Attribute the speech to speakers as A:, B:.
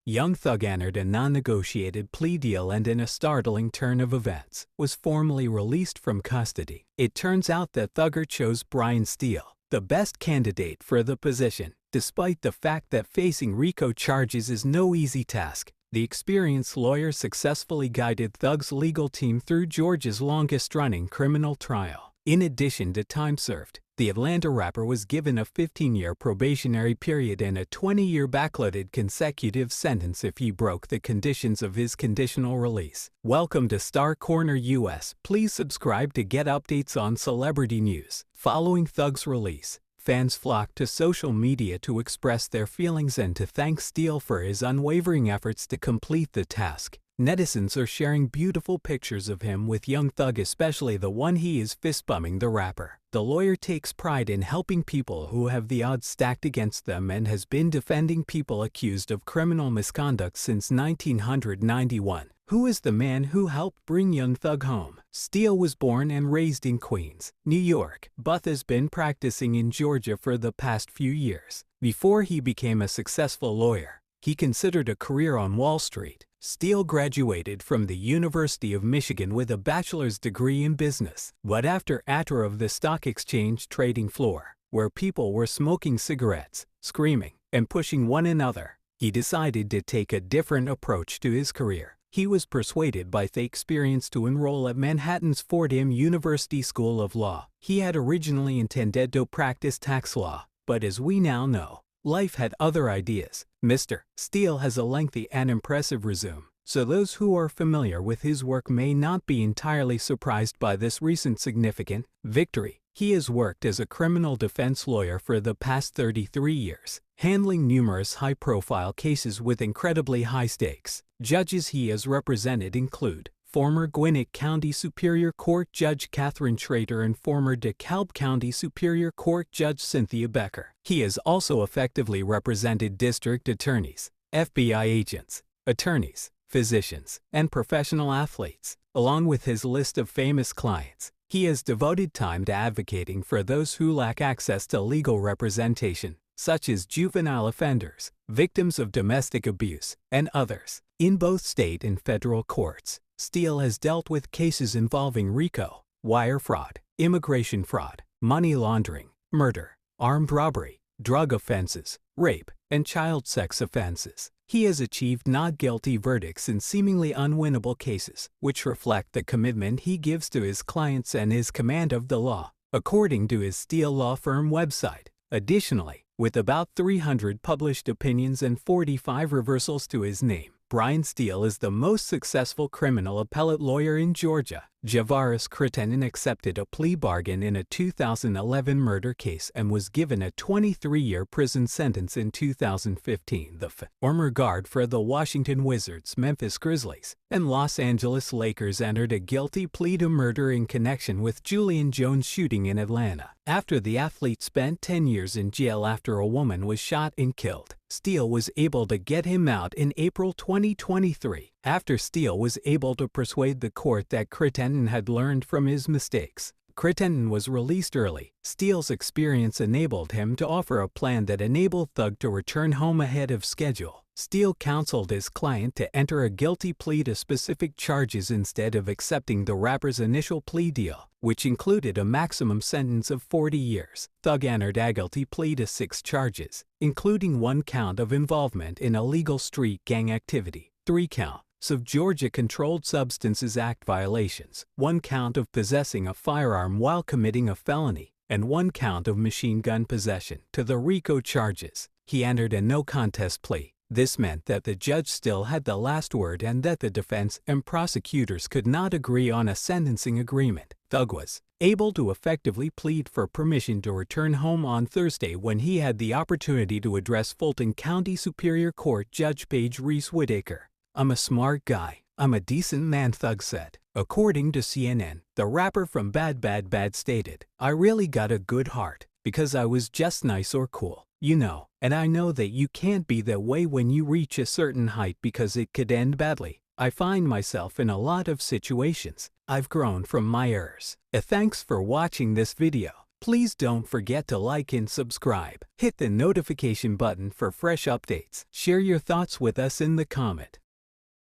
A: Young Thug entered a non-negotiated plea deal and in a startling turn of events, was formally released from custody. It turns out that Thugger chose Brian Steele, the best candidate for the position, despite the fact that facing RICO charges is no easy task. The experienced lawyer successfully guided Thug's legal team through Georgia's longest-running criminal trial. In addition to time served, the Atlanta rapper was given a 15-year probationary period and a 20-year backloaded consecutive sentence if he broke the conditions of his conditional release. Welcome to Star Corner US. Please subscribe to get updates on celebrity news. Following Thug's release, fans flocked to social media to express their feelings and to thank Steele for his unwavering efforts to complete the task. Netizens are sharing beautiful pictures of him with Young Thug, especially the one he is fist-bumming the rapper. The lawyer takes pride in helping people who have the odds stacked against them and has been defending people accused of criminal misconduct since 1991. Who is the man who helped bring Young Thug home? Steele was born and raised in Queens, New York, but has been practicing in Georgia for the past few years. Before he became a successful lawyer, he considered a career on Wall Street. Steele graduated from the University of Michigan with a bachelor's degree in business, but after a tour of the stock exchange trading floor, where people were smoking cigarettes, screaming, and pushing one another, he decided to take a different approach to his career. He was persuaded by the experience to enroll at Manhattan's Fordham University School of Law. He had originally intended to practice tax law, but as we now know, life had other ideas. Mr. Steele has a lengthy and impressive resume, so those who are familiar with his work may not be entirely surprised by this recent significant victory. He has worked as a criminal defense lawyer for the past 33 years, handling numerous high-profile cases with incredibly high stakes. Judges he has represented include former Gwinnett County Superior Court Judge Catherine Schrader and former DeKalb County Superior Court Judge Cynthia Becker. He has also effectively represented district attorneys, FBI agents, attorneys, physicians, and professional athletes. Along with his list of famous clients, he has devoted time to advocating for those who lack access to legal representation, such as juvenile offenders, victims of domestic abuse, and others. In both state and federal courts, Steele has dealt with cases involving RICO, wire fraud, immigration fraud, money laundering, murder, armed robbery, drug offenses, rape, and child sex offenses. He has achieved not guilty verdicts in seemingly unwinnable cases, which reflect the commitment he gives to his clients and his command of the law, according to his Steele Law Firm website. Additionally, with about 300 published opinions and 45 reversals to his name, Brian Steele is the most successful criminal appellate lawyer in Georgia. Javaris Crittenden accepted a plea bargain in a 2011 murder case and was given a 23-year prison sentence in 2015. The former guard for the Washington Wizards, Memphis Grizzlies, and Los Angeles Lakers entered a guilty plea to murder in connection with Julian Jones' shooting in Atlanta. After the athlete spent 10 years in jail after a woman was shot and killed, Steele was able to get him out in April 2023, after Steele was able to persuade the court that Crittenden had learned from his mistakes. Crittenden was released early. Steele's experience enabled him to offer a plan that enabled Thug to return home ahead of schedule. Steele counseled his client to enter a guilty plea to specific charges instead of accepting the rapper's initial plea deal, which included a maximum sentence of 40 years. Thug entered a guilty plea to 6 charges, including 1 count of involvement in illegal street gang activity, 3 counts of Georgia Controlled Substances Act violations, 1 count of possessing a firearm while committing a felony, and 1 count of machine gun possession. To the RICO charges, he entered a no-contest plea. This meant that the judge still had the last word and that the defense and prosecutors could not agree on a sentencing agreement. Thug was able to effectively plead for permission to return home on Thursday when he had the opportunity to address Fulton County Superior Court Judge Paige Reese Whitaker. "I'm a smart guy. I'm a decent man," Thug said. According to CNN, the rapper from Bad Bad Bad stated, "I really got a good heart, because I was just nice or cool, you know, and I know that you can't be that way when you reach a certain height because it could end badly. I find myself in a lot of situations. I've grown from my errors." Thanks for watching this video. Please don't forget to like and subscribe. Hit the notification button for fresh updates. Share your thoughts with us in the comment.